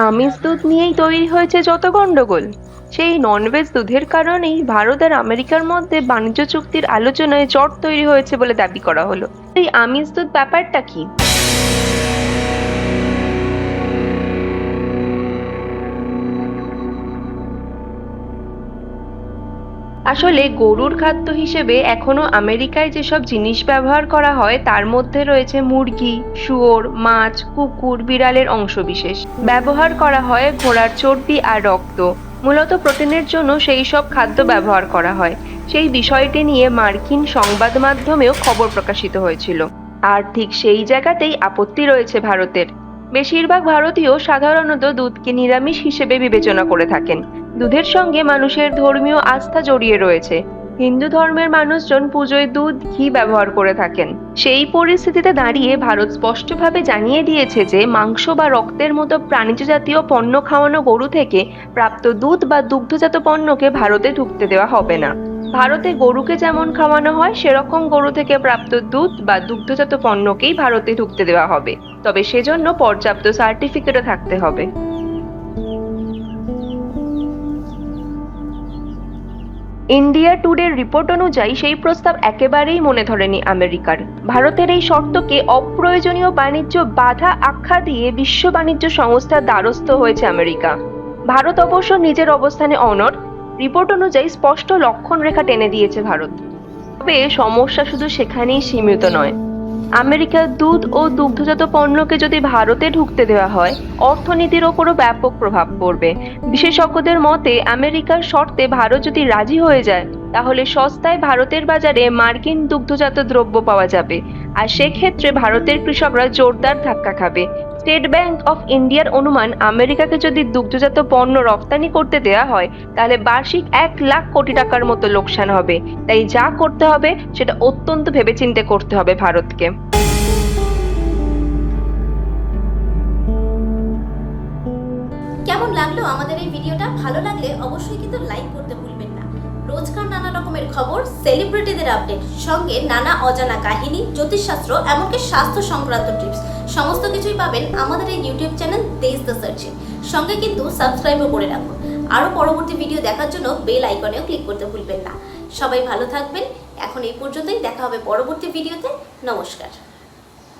আমিষ দুধ নিয়েই তৈরি হয়েছে যত গন্ডগোল। সেই ননভেজ দুধের কারণেই ভারত আর আমেরিকার মধ্যে বাণিজ্য চুক্তির আলোচনায় জট তৈরি হয়েছে বলে দাবি করা হলো। এই আমিষ দুধ ব্যাপারটা কি? আসলে গরুর খাদ্য হিসেবে এখনো আমেরিকায় যেসব জিনিস ব্যবহার করা হয় তার মধ্যে রয়েছে মুরগি, শুয়োর, মাছ, কুকুর, বিড়ালের অংশবিশেষ। ব্যবহার করা হয় ঘোড়ার চর্বি আর রক্ত। মূলত প্রোটিনের জন্য সেই সব খাদ্য ব্যবহার করা হয়। সেই বিষয়টি নিয়ে মার্কিন সংবাদ মাধ্যমেও খবর প্রকাশিত হয়েছিল। আর ঠিক সেই জায়গাতেই আপত্তি রয়েছে ভারতের। বেশিরভাগ ভারতীয় সাধারণত দুধকে নিরামিষ হিসেবে বিবেচনা করে থাকেন। দুধের সঙ্গে মানুষের ধর্মীয় আস্থা জড়িয়ে রয়েছে। হিন্দু ধর্মের মানুষজন পুজোয় দুধ, ঘি ব্যবহার করে থাকেন। সেই পরিস্থিতিতে দাঁড়িয়ে ভারত স্পষ্টভাবে জানিয়ে দিয়েছে যে মাংস বা রক্তের মতো প্রাণীজ জাতীয় পণ্য খাওয়ানো গরু থেকে প্রাপ্ত দুধ বা দুগ্ধজাত পণ্যকে ভারতে ঢুকতে দেওয়া হবে না। ভারতে গরুকে যেমন খাওয়ানো হয় সেরকম গরু থেকে প্রাপ্ত দুধ বা দুগ্ধজাত পণ্যকেই ভারতে ঢুকতে দেওয়া হবে, তবে সেজন্য পর্যাপ্ত সার্টিফিকেটও থাকতে হবে। ইন্ডিয়া টুডের রিপোর্ট অনুযায়ী সেই প্রস্তাব একেবারেই মনে ধরেনি আমেরিকার। ভারতের এই শর্তকে অপ্রয়োজনীয় বাণিজ্য বাধা আখ্যা দিয়ে বিশ্ব বাণিজ্য সংস্থার দ্বারস্থ হয়েছে আমেরিকা। ভারত অবশ্য নিজের অবস্থানে অনড়। রিপোর্ট অনুযায়ী স্পষ্ট লক্ষণ রেখা টেনে দিয়েছে ভারত। তবে সমস্যা শুধু সেখানেই সীমিত নয়। আমেরিকার দুধ ও দুগ্ধজাত পণ্যকে যদি ভারতে ঢুকতে দেওয়া হয়, অর্থনীতির ওপরও ব্যাপক প্রভাব পড়বে। বিশেষজ্ঞদের মতে আমেরিকার শর্তে ভারত যদি রাজি হয়ে যায় তাহলে সস্তায় ভারতের বাজারে মার্কিন দুগ্ধজাত দ্রব্য পাওয়া যাবে, আর সেক্ষেত্রে ভারতের কৃষকরা জোরদার ধাক্কা খাবে। স্টেট ব্যাংক অফ ইন্ডিয়ার অনুমান, আমেরিকাকে যদি দুগ্ধজাত পণ্য রপ্তানি করতে দেওয়া হয় তাহলে বার্ষিক 1,00,000 কোটি টাকার মতো লোকসান হবে। তাই যা করতে হবে সেটা অত্যন্ত ভেবেচিন্তে করতে হবে ভারতকে। কেমন লাগলো আমাদের এই ভিডিওটা? ভালো লাগলে অবশ্যই কিন্তু লাইক করতে ভুলবেন না। রোজকার নানা রকমের খবর, সেলিব্রিটিদের আপডেট, সঙ্গে নানা অজানা কাহিনী, জ্যোতিষশাস্ত্র, এমনকি স্বাস্থ্য সংক্রান্ত টিপস সমস্ত কিছুই পাবেন আমাদের এই ইউটিউব চ্যানেল দেশ দ্য সার্চে। সঙ্গে কিন্তু সাবস্ক্রাইবও করে রাখুন। আরও পরবর্তী ভিডিও দেখার জন্য বেল আইকনেও ক্লিক করতে ভুলবেন না। সবাই ভালো থাকবেন। এখন এই পর্যন্তই, দেখা হবে পরবর্তী ভিডিওতে। নমস্কার।